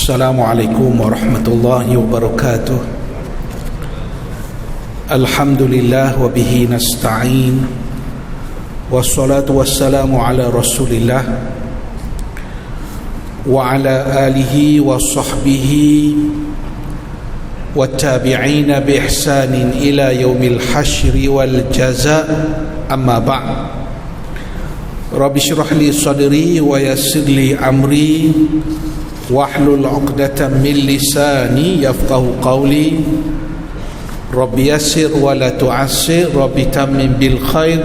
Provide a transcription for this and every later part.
Assalamualaikum warahmatullahi wabarakatuh. Alhamdulillah wa bihi nasta'in. Wassalatu wassalamu ala Rasulillah wa ala alihi wa sahbihi wa tabi'ina bi ihsanin ila yaumil hasyri wal jazaa. Amma ba'd. Rabbi shrah li sadri wa yassir li amri wahlul 'uqdatam min lisani yafqahu qawli. Rabbi yassir wa la tu'assir, Rabbi tammim bil khair,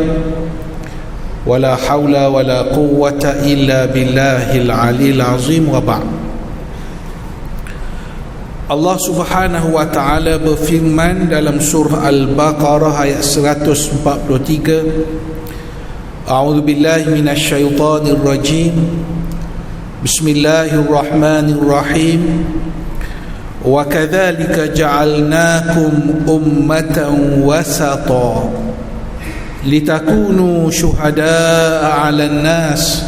wa la hawla wa la quwwata illa billahil 'aliyyil 'azim. Wa ba'd. Allah Subhanahu wa taala berfirman dalam surah Al-Baqarah ayat 143, A'udzu billahi minasy syaithanir rajim. Bismillahirrahmanirrahim. Wa kadzalika ja'alnakum ummatan wasata litakunu syuhada'a 'alan nas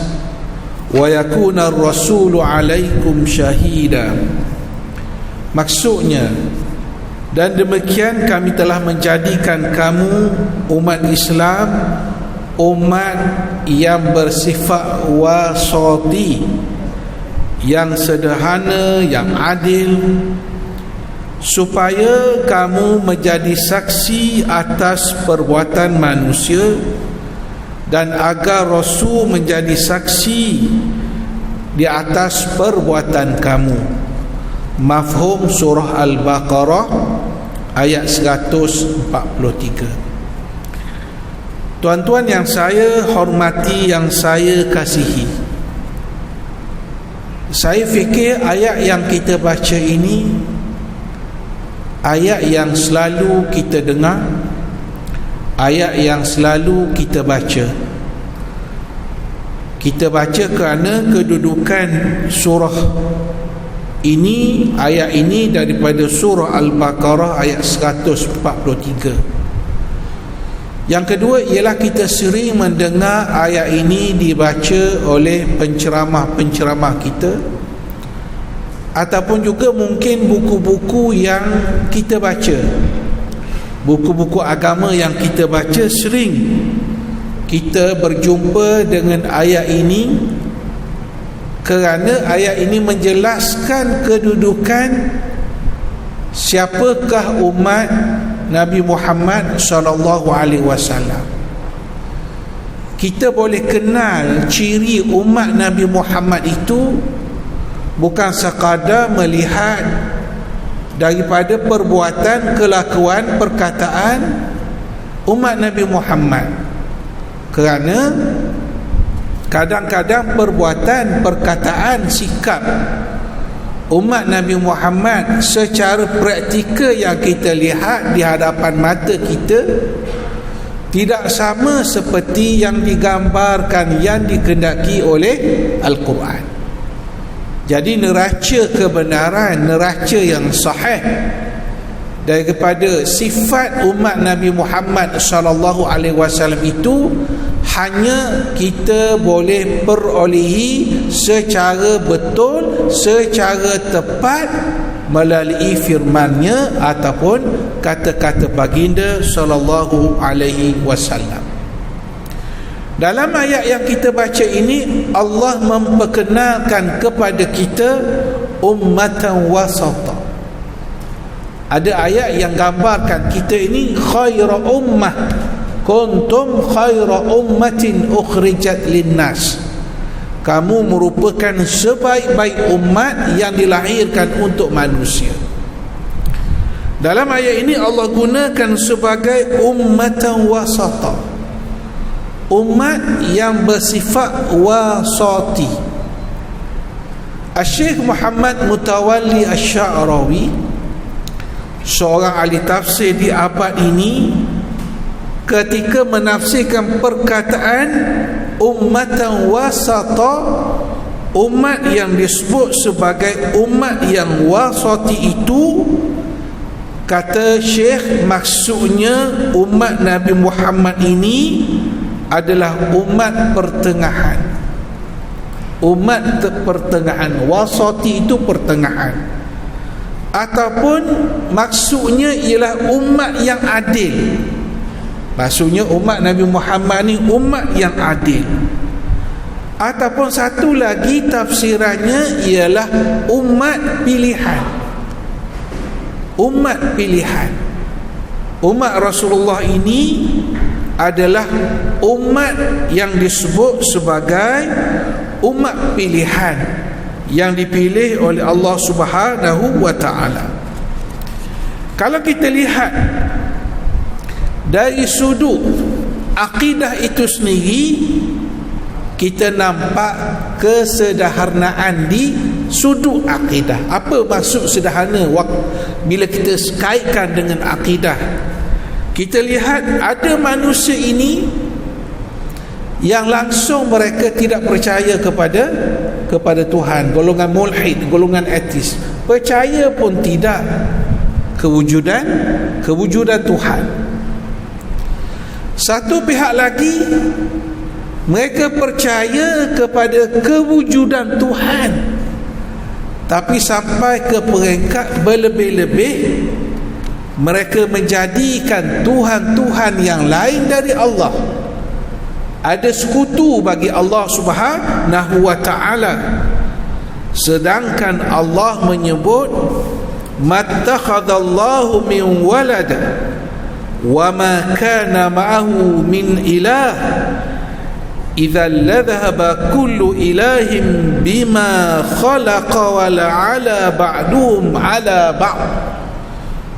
wa yakuna ar-rasulu 'alaikum syahida. Maksudnya, dan demikian kami telah menjadikan kamu umat Islam, umat yang bersifat wasati, yang sederhana, yang adil, supaya kamu menjadi saksi atas perbuatan manusia dan agar Rasul menjadi saksi di atas perbuatan kamu. Mafhum surah Al-Baqarah ayat 143. Tuan-tuan yang saya hormati, yang saya kasihi, saya fikir ayat yang kita baca ini ayat yang selalu kita dengar, ayat yang selalu kita baca. Kita baca kerana kedudukan surah ini, ayat ini daripada surah Al-Baqarah ayat 143. Yang kedua ialah kita sering mendengar ayat ini dibaca oleh penceramah-penceramah kita, ataupun juga mungkin buku-buku yang kita baca, buku-buku agama yang kita baca, sering kita berjumpa dengan ayat ini kerana ayat ini menjelaskan kedudukan siapakah umat Nabi Muhammad sallallahu alaihi wasallam. Kita boleh kenal ciri umat Nabi Muhammad itu bukan sekadar melihat daripada perbuatan, kelakuan, perkataan umat Nabi Muhammad. Kerana kadang-kadang perbuatan, perkataan, sikap umat Nabi Muhammad secara praktikal yang kita lihat di hadapan mata kita tidak sama seperti yang digambarkan, yang dikehendaki oleh Al-Quran. Jadi neraca kebenaran, neraca yang sahih daripada sifat umat Nabi Muhammad sallallahu alaihi wasallam itu hanya kita boleh perolehi secara betul, secara tepat melalui firman-Nya ataupun kata-kata baginda sallallahu alaihi wasallam. Dalam ayat yang kita baca ini, Allah memperkenalkan kepada kita ummatan wasata. Ada ayat yang gambarkan kita ini khaira ummah, kuntum khaira ummatin ukhrijat linnas. Kamu merupakan sebaik-baik umat yang dilahirkan untuk manusia. Dalam ayat ini Allah gunakan sebagai ummatan wasata, umat yang bersifat wasati. Syekh Muhammad Mutawalli Asy-Sya'rawi, seorang ahli tafsir di abad ini, ketika menafsirkan perkataan ummatan wasata, umat yang disebut sebagai umat yang wasati itu, kata Syekh, maksudnya umat Nabi Muhammad ini adalah umat pertengahan, umat pertengahan. Wasati itu pertengahan, ataupun maksudnya ialah umat yang adil. Maksudnya umat Nabi Muhammad ni umat yang adil. Ataupun satu lagi tafsirannya ialah umat pilihan. Umat pilihan. Umat Rasulullah ini adalah umat yang disebut sebagai umat pilihan, yang dipilih oleh Allah Subhanahu wa ta'ala. Kalau kita lihat dari sudut akidah itu sendiri, kita nampak kesederhanaan di sudut akidah. Apa maksud sederhana bila kita kaitkan dengan akidah? Kita lihat ada manusia ini yang langsung mereka tidak percaya kepada Tuhan, golongan mulhid, golongan ateis, percaya pun tidak kewujudan Tuhan. Satu pihak lagi, mereka percaya kepada kewujudan Tuhan, tapi sampai ke peringkat berlebih-lebih mereka menjadikan Tuhan-Tuhan yang lain dari Allah. Ada sekutu bagi Allah Subhanahu wa ta'ala, sedangkan Allah menyebut mattakhadallahu min walad wa ma kana ma'ahu min ilah idza ladhaba kullu ilahin bima khalaqa wa la'ala ba'duhum ala ba'd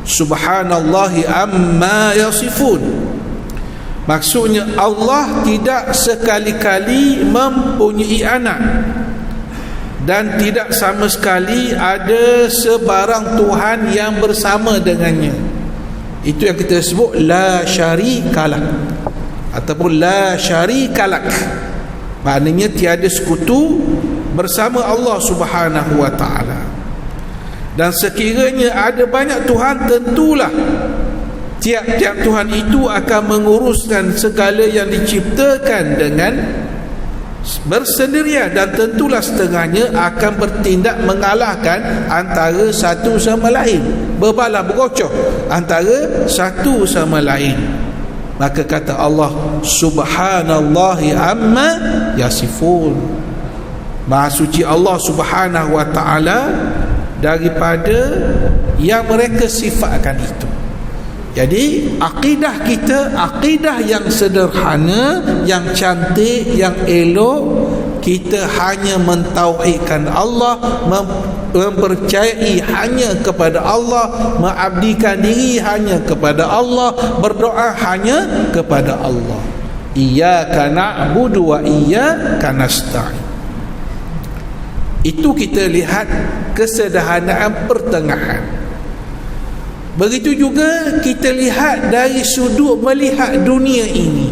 subhanallahi amma yasifun. Maksudnya Allah tidak sekali-kali mempunyai anak, dan tidak sama sekali ada sebarang Tuhan yang bersama dengannya. Itu yang kita sebut la syarikalah ataupun la syarikalak. Maknanya tiada sekutu bersama Allah Subhanahu wa ta'ala. Dan sekiranya ada banyak Tuhan, tentulah tiap-tiap Tuhan itu akan menguruskan segala yang diciptakan dengan bersendirian, dan tentulah setengahnya akan bertindak mengalahkan antara satu sama lain, berbalah bergocoh antara satu sama lain. Maka kata Allah, subhanallahi amma yasifun, maha suci Allah Subhanahu wa ta'ala daripada yang mereka sifatkan itu. Jadi akidah kita, akidah yang sederhana, yang cantik, yang elok. Kita hanya mentauhidkan Allah, mempercayai hanya kepada Allah, mengabdikan diri hanya kepada Allah, berdoa hanya kepada Allah. Iyyaka na'budu wa iyyaka nasta'in. Itu kita lihat kesederhanaan pertengahan. Begitu juga kita lihat dari sudut melihat dunia ini.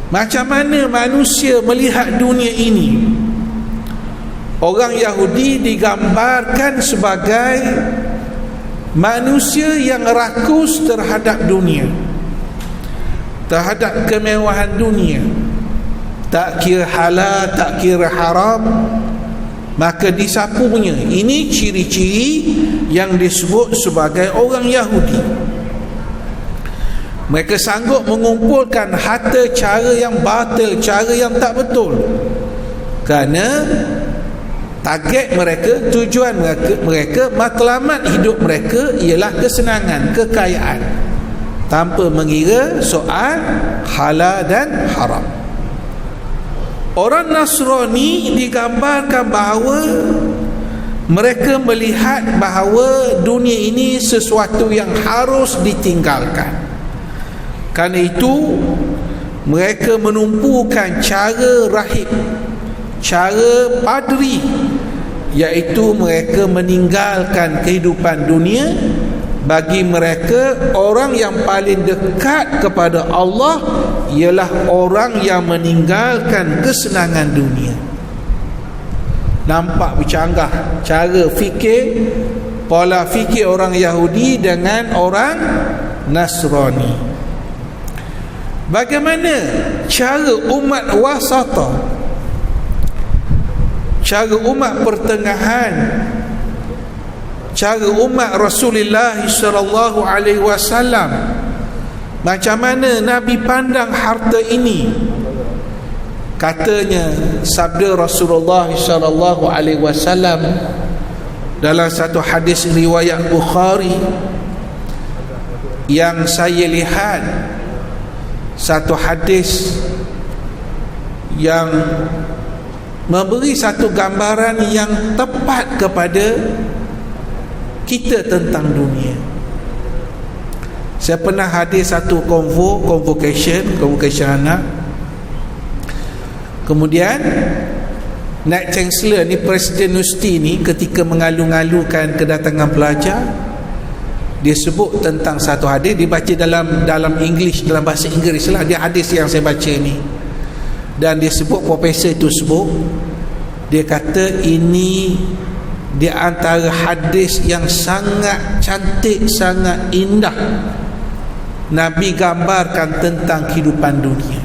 Macam mana manusia melihat dunia ini? Orang Yahudi digambarkan sebagai manusia yang rakus terhadap dunia, terhadap kemewahan dunia, tak kira halal, tak kira haram, maka disapunya. Ini ciri-ciri yang disebut sebagai orang Yahudi. Mereka sanggup mengumpulkan harta cara yang batil, cara yang tak betul, kerana target mereka, tujuan mereka, matlamat hidup mereka ialah kesenangan, kekayaan, tanpa mengira soal halal dan haram. Orang Nasrani digambarkan bahawa mereka melihat bahawa dunia ini sesuatu yang harus ditinggalkan. Kerana itu mereka menumpukan cara rahib, cara padri, iaitu mereka meninggalkan kehidupan dunia. Bagi mereka, orang yang paling dekat kepada Allah ialah orang yang meninggalkan kesenangan dunia. Nampak bercanggah cara fikir, pola fikir orang Yahudi dengan orang Nasrani. Bagaimana cara umat wasata cara umat pertengahan, cara umat Rasulullah sallallahu alaihi wasallam, macam mana Nabi pandang harta ini. Katanya, sabda Rasulullah sallallahu alaihi wasallam dalam satu hadis riwayat Bukhari yang saya lihat, satu hadis yang memberi satu gambaran yang tepat kepada kita tentang dunia. Saya pernah hadir satu convocation anak. Kemudian Naib Chancellor ni, Presiden Nusti ni, ketika mengalu-alukan kedatangan pelajar, dia sebut tentang satu hadis, dibaca dalam English, dalam bahasa Inggeris lah, dia hadis yang saya baca ni. Dan dia sebut, profesor itu sebut, dia kata ini di antara hadis yang sangat cantik, sangat indah Nabi gambarkan tentang kehidupan dunia.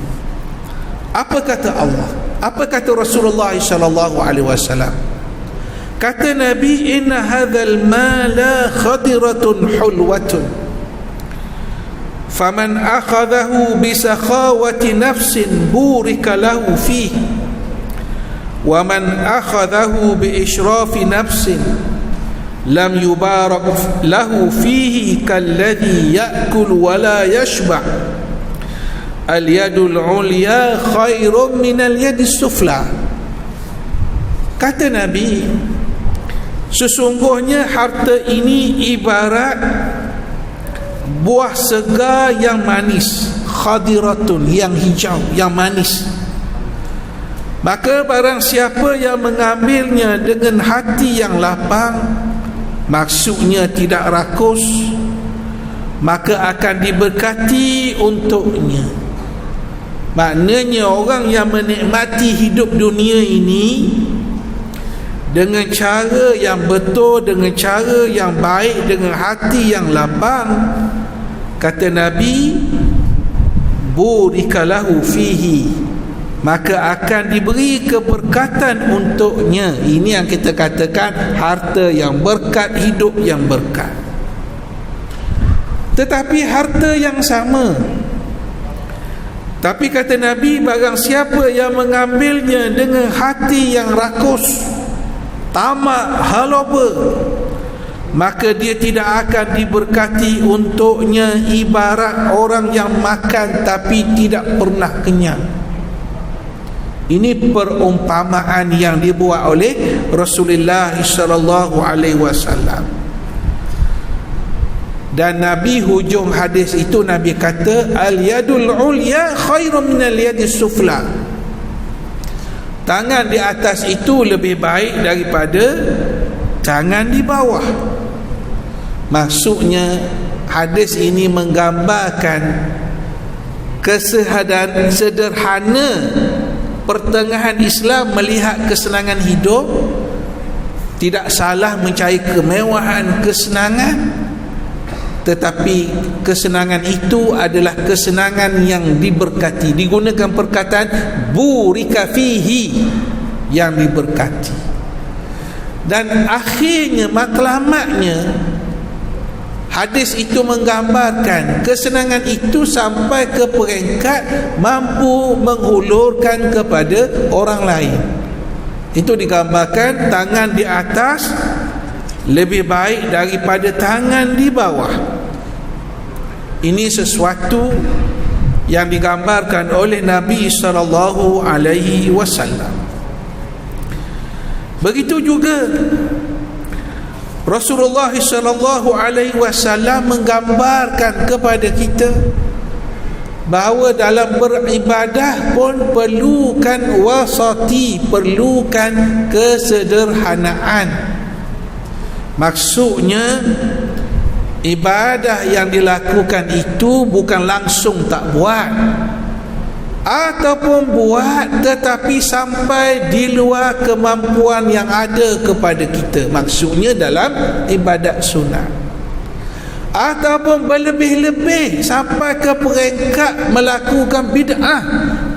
Apa kata Allah? Apa kata Rasulullah sallallahu alaihi wasallam? Kata Nabi, inna hadzal mala khadiratun hulwatun, faman akhadahu bisakhawati nafsin burika lahu fihi, wa man akhadahu biishrafi nafsin lam yubarak lahu fihi kalladhi ya'kul wa la yashba', al yadul ulya khairun min al yadis sufla. Kata Nabi, sesungguhnya harta ini ibarat buah segar yang manis, khadiratun, yang hijau, yang manis. Maka barang siapa yang mengambilnya dengan hati yang lapang, maksudnya tidak rakus, maka akan diberkati untuknya. Maknanya orang yang menikmati hidup dunia ini dengan cara yang betul, dengan cara yang baik, dengan hati yang lapang, kata Nabi, burikalahu fihi, maka akan diberi keberkatan untuknya. Ini yang kita katakan harta yang berkat, hidup yang berkat. Tetapi harta yang sama, tapi kata Nabi, barang siapa yang mengambilnya dengan hati yang rakus, tamak, haloba, maka dia tidak akan diberkati untuknya ibarat orang yang makan tapi tidak pernah kenyang. Ini perumpamaan yang dibuat oleh Rasulullah sallallahu alaihi wasallam. Dan Nabi hujung hadis itu Nabi kata, al yadul ulya khairun min al yadis sufla. Tangan di atas itu lebih baik daripada tangan di bawah. Maksudnya hadis ini menggambarkan sederhana pertengahan Islam melihat kesenangan hidup. Tidak salah mencari kemewahan, kesenangan, tetapi kesenangan itu adalah kesenangan yang diberkati. Digunakan perkataan burika fihi, yang diberkati. Dan akhirnya, matlamatnya, hadis itu menggambarkan kesenangan itu sampai ke peringkat mampu menghulurkan kepada orang lain. Itu digambarkan tangan di atas lebih baik daripada tangan di bawah. Ini sesuatu yang digambarkan oleh Nabi sallallahu alaihi wasallam. Begitu juga Rasulullah sallallahu alaihi wasallam menggambarkan kepada kita bahawa dalam beribadah pun perlukan wasati, perlukan kesederhanaan. Maksudnya ibadah yang dilakukan itu bukan langsung tak buat, ataupun buat tetapi sampai di luar kemampuan yang ada kepada kita. Maksudnya dalam ibadat sunat. ataupun berlebih-lebih sampai ke peringkat melakukan bid'ah,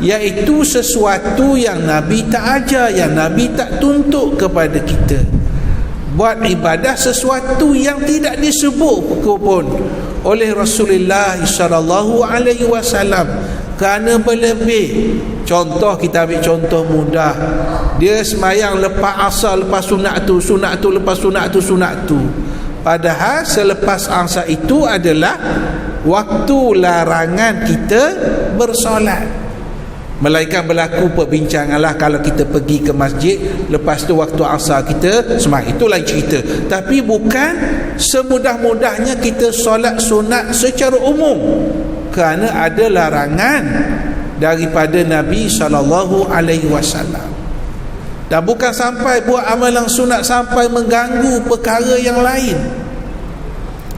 iaitu sesuatu yang Nabi tak ajar, yang Nabi tak tuntut kepada kita. Buat ibadah sesuatu yang tidak disebut pun oleh Rasulullah sallallahu alaihi wasallam, kerana berlebih. Contoh, kita ambil contoh mudah. Dia semayang lepas asar, lepas sunat tu, lepas sunat tu. Padahal selepas asar itu adalah waktu larangan kita bersolat. Melainkan berlaku perbincangan lah kalau kita pergi ke masjid, lepas tu waktu asar kita sembahyang, itu lain cerita. Tapi bukan semudah-mudahnya kita solat sunat secara umum, kerana ada larangan daripada Nabi SAW. Dan bukan sampai buat amalan sunat sampai mengganggu perkara yang lain.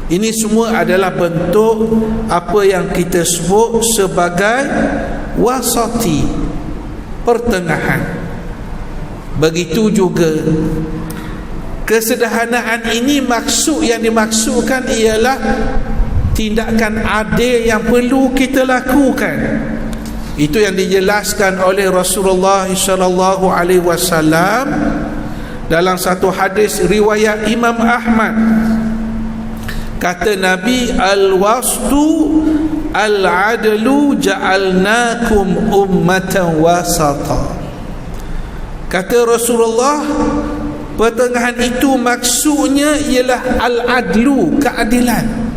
Ini semua adalah bentuk apa yang kita sebut sebagai wasati, pertengahan. Begitu juga kesederhanaan ini, maksud yang dimaksudkan ialah tindakan adil yang perlu kita lakukan. Itu yang dijelaskan oleh Rasulullah sallallahu alaihi wasallam dalam satu hadis riwayat Imam Ahmad. Kata Nabi, al-wastu al-adlu ja'alnakum ummatan wasata. Kata Rasulullah, pertengahan itu maksudnya ialah al-adlu, keadilan.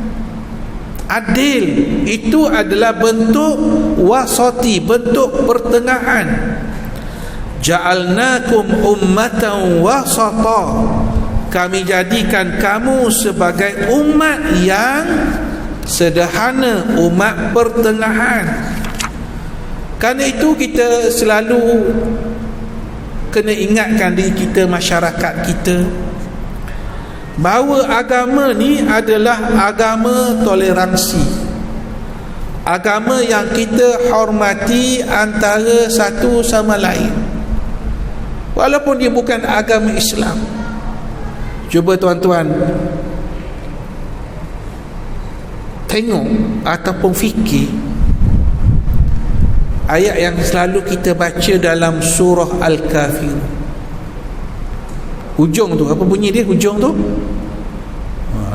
Adil itu adalah bentuk wasati, bentuk pertengahan. Ja'alnakum ummatan wasata, kami jadikan kamu sebagai umat yang sederhana, umat pertengahan. Kerana itu kita selalu kena ingatkan diri kita, masyarakat kita, bahawa agama ni adalah agama toleransi, agama yang kita hormati antara satu sama lain, walaupun dia bukan agama Islam. Cuba tuan-tuan tengok ataupun fikir ayat yang selalu kita baca dalam surah Al-Kafir. Hujung tu, apa bunyi dia hujung tu?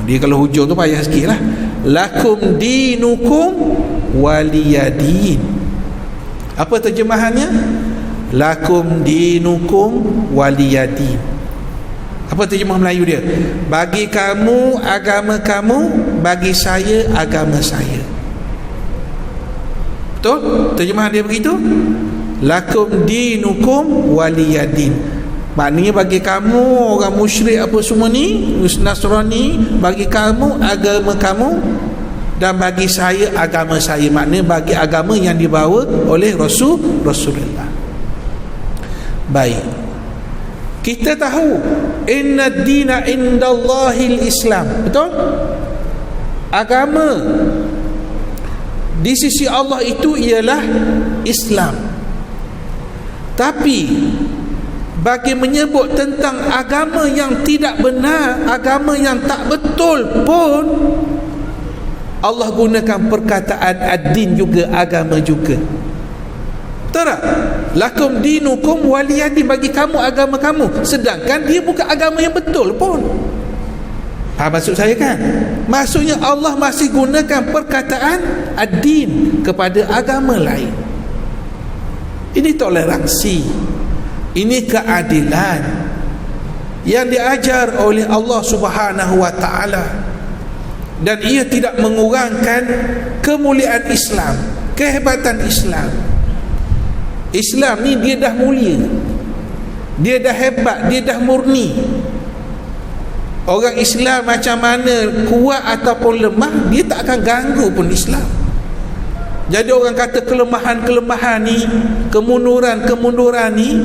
Dia kalau hujung tu payah sikit lah. Lakum dinukum waliyadin. Apa terjemahannya? Lakum dinukum waliyadin. Apa terjemah Melayu dia? Bagi kamu agama kamu, bagi saya agama saya. Betul? Terjemahan dia begitu? Lakum dinukum waliyadin. Maknanya bagi kamu orang musyrik apa semua ni, Nasrani, bagi kamu agama kamu, dan bagi saya agama saya. Maknanya bagi agama yang dibawa oleh Rasulullah. Baik, kita tahu inna ad-dina indallahil Islam. Betul? Agama di sisi Allah itu ialah Islam. Tapi bagi menyebut tentang agama yang tidak benar, agama yang tak betul pun, Allah gunakan perkataan ad-din juga, agama juga. Betul tak? Lakum dinukum waliyadin, bagi kamu agama kamu, sedangkan dia bukan agama yang betul pun. Maksud saya kan, maksudnya Allah masih gunakan perkataan ad-din kepada agama lain. Ini toleransi, ini keadilan yang diajar oleh Allah Subhanahu wa ta'ala, dan ia tidak mengurangkan kemuliaan Islam, kehebatan Islam. Islam ni dia dah mulia, dia dah hebat, dia dah murni. Orang Islam macam mana kuat ataupun lemah, dia tak akan ganggu pun Islam. Jadi orang kata kelemahan-kelemahan ni, kemunduran-kemunduran ni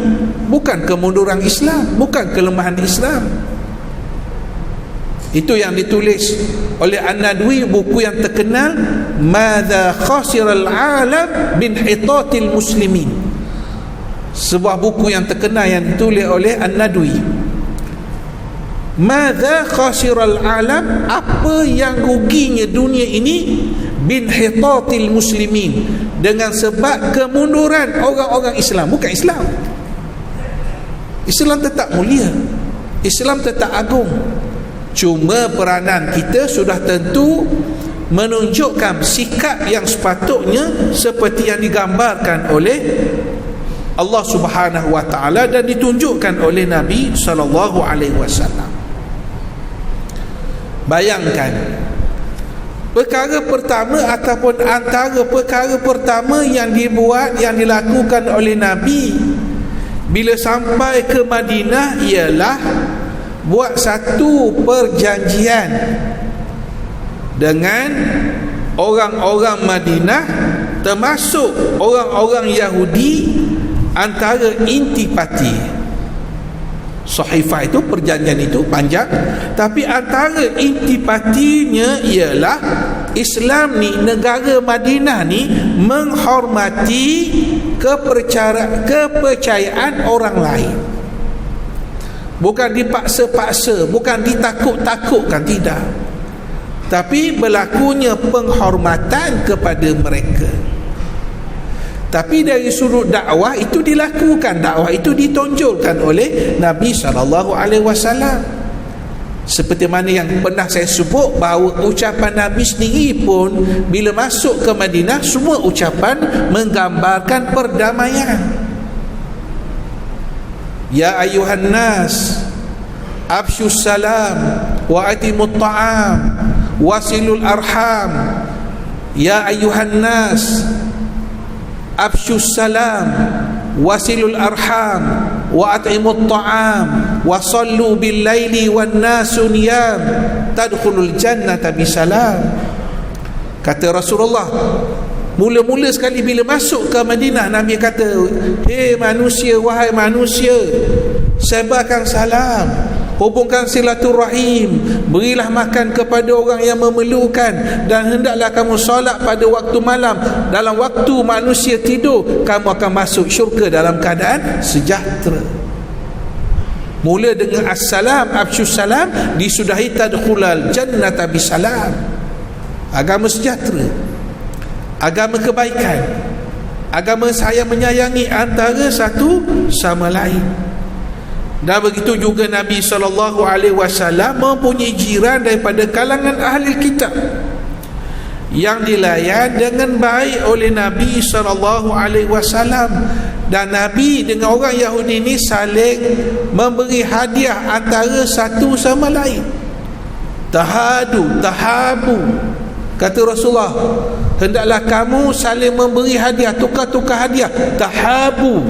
bukan kemunduran Islam, bukan kelemahan Islam. Itu yang ditulis oleh An-Nadwi, buku yang terkenal, Madza khasiral alam bin hitatil muslimin. Sebuah buku yang terkenal yang ditulis oleh An-Nadwi. Madza khasiral alam, apa yang ruginya dunia ini, bin hitatil muslimin, dengan sebab kemunduran orang-orang Islam. Bukan Islam. Islam tetap mulia, Islam tetap agung. Cuma peranan kita sudah tentu menunjukkan sikap yang sepatutnya seperti yang digambarkan oleh Allah Subhanahu wa taala dan ditunjukkan oleh Nabi sallallahu alaihi wasallam. Bayangkan, perkara pertama ataupun antara perkara pertama yang dibuat, yang dilakukan oleh Nabi bila sampai ke Madinah ialah buat satu perjanjian dengan orang-orang Madinah, termasuk orang-orang Yahudi, antara intipati. Sahifah itu, perjanjian itu panjang, tapi antara intipatinya ialah Islam ni, negara Madinah ni menghormati kepercayaan orang lain. Bukan dipaksa-paksa, bukan ditakut-takutkan, tidak, tapi berlakunya penghormatan kepada mereka. Tapi dari sudut dakwah itu dilakukan, dakwah itu ditonjolkan oleh Nabi SAW. Seperti mana yang pernah saya sebut, bahawa ucapan Nabi sendiri pun bila masuk ke Madinah, semua ucapan menggambarkan perdamaian. Ya ayuhan nas, afshus salam wa atimut ta'am wasilul arham. Ya ayuhan nas, afshus salam wasilul arham wa at'imut ta'am wa sallu bil laili wan nasu niyam tadkhulul jannata bisalam. Kata Rasulullah, mula-mula sekali bila masuk ke Madinah, Nabi kata, hei manusia, wahai manusia, sebarkan salam, hubungkan silaturahim, berilah makan kepada orang yang memerlukan, dan hendaklah kamu solat pada waktu malam. Dalam waktu manusia tidur, kamu akan masuk syurga dalam keadaan sejahtera. Mula dengan assalam, afshus salam, disudahi tadkhulal jannata bisalam. Agama sejahtera, agama kebaikan, agama sayang menyayangi antara satu sama lain. Dan begitu juga Nabi SAW mempunyai jiran daripada kalangan ahli kitab yang dilayan dengan baik oleh Nabi SAW. Dan Nabi dengan orang Yahudi ini saling memberi hadiah antara satu sama lain. Tahadu, tahabu. Kata Rasulullah, hendaklah kamu saling memberi hadiah, tukar-tukar hadiah. Tahabu,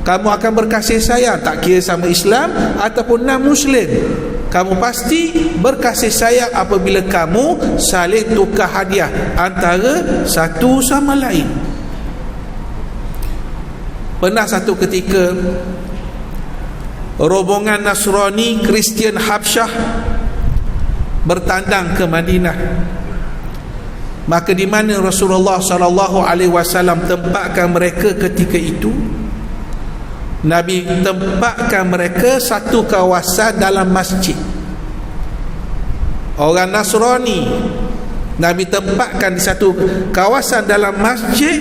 kamu akan berkasih sayang, tak kira sama Islam ataupun non-Muslim. Kamu pasti berkasih sayang apabila kamu saling tukar hadiah antara satu sama lain. Pernah satu ketika rombongan Nasrani Kristian Habsyah bertandang ke Madinah. Maka di mana Rasulullah SAW tempatkan mereka ketika itu? Nabi tempatkan mereka satu kawasan dalam masjid. Orang Nasrani Nabi tempatkan di satu kawasan dalam masjid,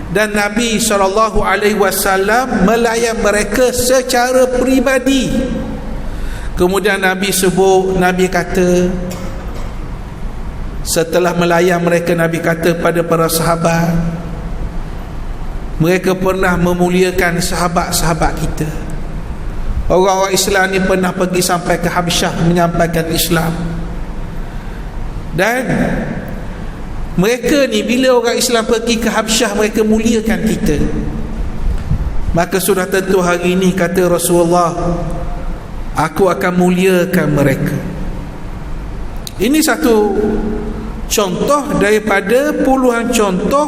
dan Nabi SAW melayan mereka secara peribadi. Kemudian Nabi sebut, Nabi kata, setelah melayan mereka, Nabi kata pada para sahabat, mereka pernah memuliakan sahabat-sahabat kita. Orang-orang Islam ni pernah pergi sampai ke Habsyah menyampaikan Islam. Dan mereka ni bila orang Islam pergi ke Habsyah, mereka muliakan kita. Maka sudah tentu hari ini, kata Rasulullah, aku akan muliakan mereka. Ini satu contoh daripada puluhan contoh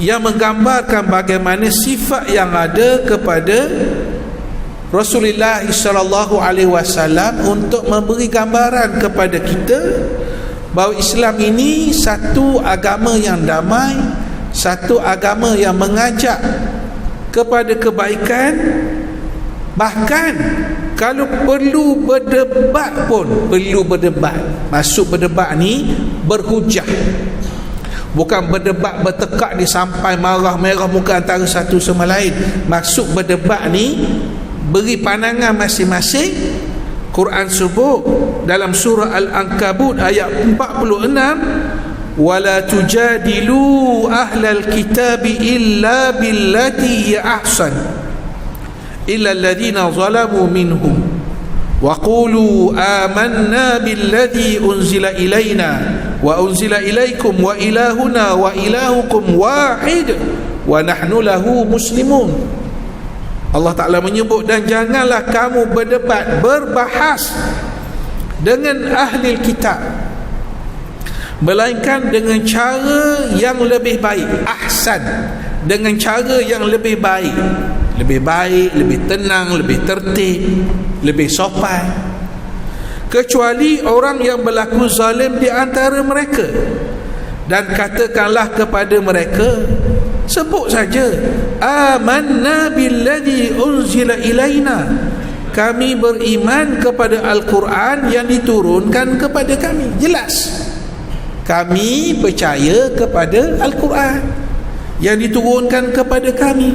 yang menggambarkan bagaimana sifat yang ada kepada Rasulullah SAW untuk memberi gambaran kepada kita bahawa Islam ini satu agama yang damai, satu agama yang mengajak kepada kebaikan, bahkan Kalau perlu berdebat pun perlu berdebat. Maksud berdebat ni berhujah, bukan berdebat bertekak ni sampai marah merah muka antara satu sama lain. Maksud berdebat ni beri pandangan masing-masing. Quran sebut dalam surah Al-Ankabut ayat 46, wala tujadilu ahlal kitabi illa billati hiya ahsan illa alladhina zalamu minhum wa qulu amanna billadhi unzila ilaina wa unzila ilaikum wa ilahuna wa ilahukum wahid wa nahnu lahu muslimun. Allah Ta'ala menyebut, dan janganlah kamu berdebat, berbahas dengan ahli kitab melainkan dengan cara yang lebih baik, ahsan, dengan cara yang lebih baik, lebih tenang, lebih tertib, lebih sopan, kecuali orang yang berlaku zalim di antara mereka. Dan katakanlah kepada mereka, sebut saja, amanna billadhi unzila ilaina, kami beriman kepada Al-Quran yang diturunkan kepada kami. Jelas, kami percaya kepada Al-Quran yang diturunkan kepada kami.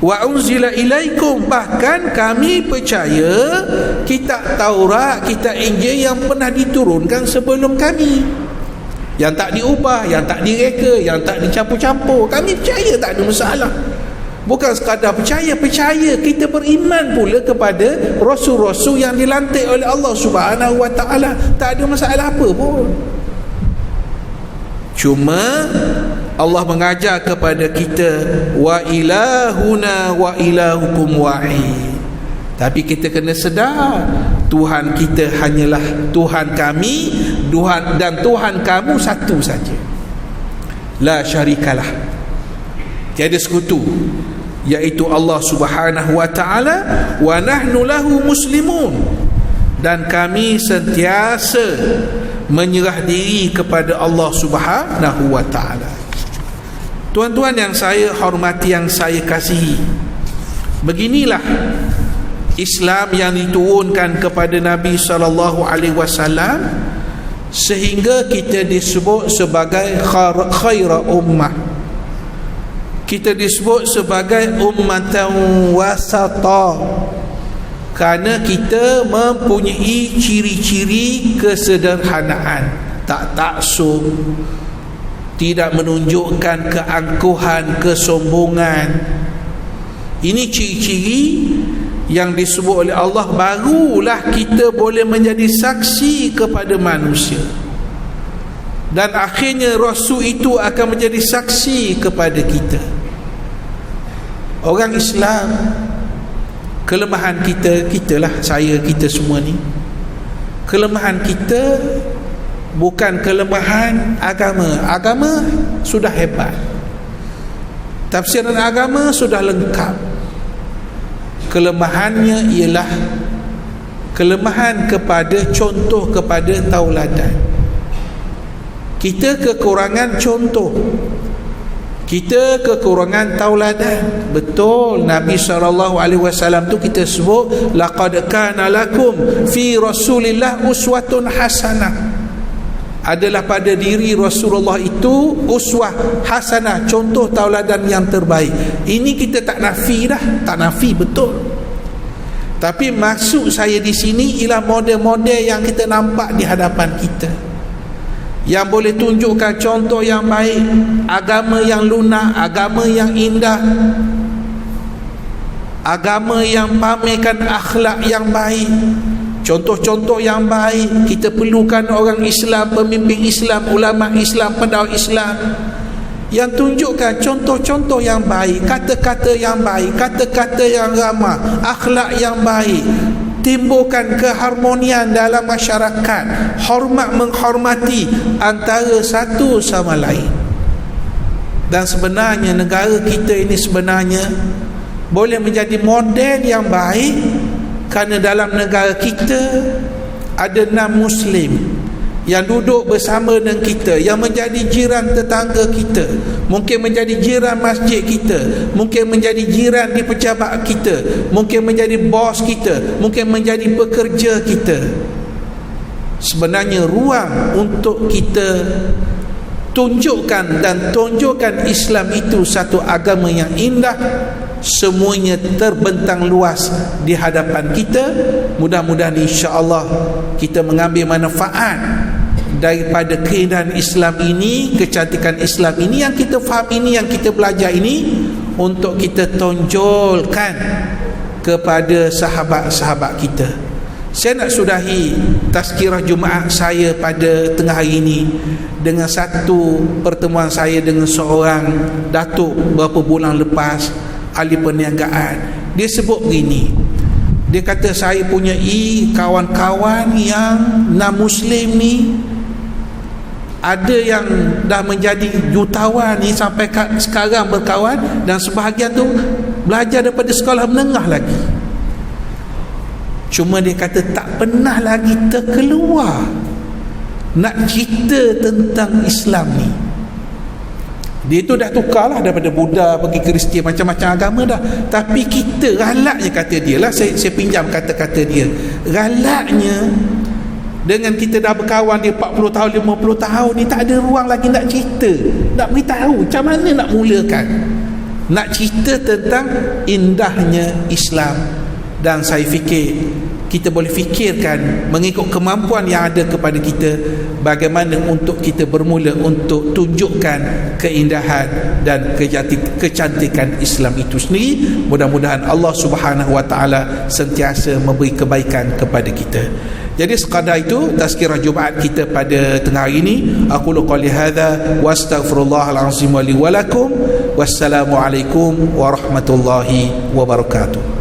Wa unzila ilaikum, bahkan kami percaya kitab Taurat, kitab Injil yang pernah diturunkan sebelum kami, yang tak diubah, yang tak direka, yang tak dicampur-campur. Kami percaya, tak ada masalah. Bukan sekadar percaya, kita beriman pula kepada rasul-rasul yang dilantik oleh Allah Subhanahu wa ta'ala. Tak ada masalah apa pun. Cuma Allah mengajar kepada kita, wa ilahuna wa ilahukum wahid. Tapi kita kena sedar, Tuhan kita hanyalah Tuhan kami, Tuhan dan Tuhan kamu satu saja. La syarikalah, tiada sekutu, iaitu Allah Subhanahu wa ta'ala. Wa nahnu lahu muslimun, dan kami sentiasa menyerah diri kepada Allah Subhanahu wa ta'ala. Tuan-tuan yang saya hormati, yang saya kasihi, beginilah Islam yang diturunkan kepada Nabi SAW, sehingga kita disebut sebagai khaira ummah. Kita disebut sebagai ummatan wasata kerana kita mempunyai ciri-ciri kesederhanaan, tak taksub, tidak menunjukkan keangkuhan, kesombongan. Ini ciri-ciri yang disebut oleh Allah. Barulah kita boleh menjadi saksi kepada manusia, dan akhirnya Rasul itu akan menjadi saksi kepada kita. Orang Islam, kelemahan kita, kitalah, saya, kita semua ni, kelemahan kita bukan kelemahan agama. Agama sudah hebat, tafsiran agama sudah lengkap. Kelemahannya ialah kelemahan kepada contoh, kepada tauladan. Kita kekurangan contoh, kita kekurangan tauladan. Betul, Nabi SAW tu kita sebut, laqad kana lakum fi Rasulillah uswatun hasanah. Adalah pada diri Rasulullah itu uswah hasanah, contoh tauladan yang terbaik. Ini kita tak nafi dah, tak nafi, betul. Tapi maksud saya di sini ialah model-model yang kita nampak di hadapan kita, yang boleh tunjukkan contoh yang baik, agama yang lunak, agama yang indah, agama yang pamerkan akhlak yang baik, contoh-contoh yang baik. Kita perlukan orang Islam, pemimpin Islam, ulama Islam, pendakwa Islam yang tunjukkan contoh-contoh yang baik, kata-kata yang baik, kata-kata yang ramah, akhlak yang baik, timbulkan keharmonian dalam masyarakat, hormat menghormati antara satu sama lain. Dan sebenarnya negara kita ini sebenarnya boleh menjadi model yang baik, kerana dalam negara kita ada 6 Muslim yang duduk bersama dengan kita, yang menjadi jiran tetangga kita, mungkin menjadi jiran masjid kita, mungkin menjadi jiran di pejabat kita, mungkin menjadi bos kita, mungkin menjadi pekerja kita. Sebenarnya ruang untuk kita tunjukkan Islam itu satu agama yang indah, semuanya terbentang luas di hadapan kita. Mudah-mudahan insya-Allah kita mengambil manfaat daripada keindahan Islam ini, kecantikan Islam ini yang kita faham ini, yang kita belajar ini, untuk kita tonjolkan kepada sahabat-sahabat kita. Saya nak sudahi tazkirah Jumaat saya pada tengah hari ini dengan satu pertemuan saya dengan seorang datuk beberapa bulan lepas, ahli perniagaan. Dia sebut begini, dia kata, saya punya kawan-kawan yang non-Muslim ni, ada yang dah menjadi jutawan ni sampai sekarang berkawan, dan sebahagian tu belajar daripada sekolah menengah lagi. Cuma dia kata tak pernah lagi terkeluar nak cerita tentang Islam ni. Dia tu dah tukarlah daripada Buddha pergi Kristian, macam-macam agama dah. Tapi kita galaknya, kata dia lah, saya pinjam kata-kata dia, galaknya dengan kita dah berkawan dia 40 tahun 50 tahun ni, tak ada ruang lagi nak cerita, nak beritahu macam mana nak mulakan, nak cerita tentang indahnya Islam. Dan saya fikir kita boleh fikirkan mengikut kemampuan yang ada kepada kita, bagaimana untuk kita bermula untuk tunjukkan keindahan dan kecantikan Islam itu sendiri. Mudah-mudahan Allah Subhanahu wa taala sentiasa memberi kebaikan kepada kita. Jadi sekadar itu tazkirah Jumaat kita pada tengah hari ini. Aku qouli hadza wa astaghfirullahal azim wa li wa lakum. Wassalamualaikum warahmatullahi wabarakatuh.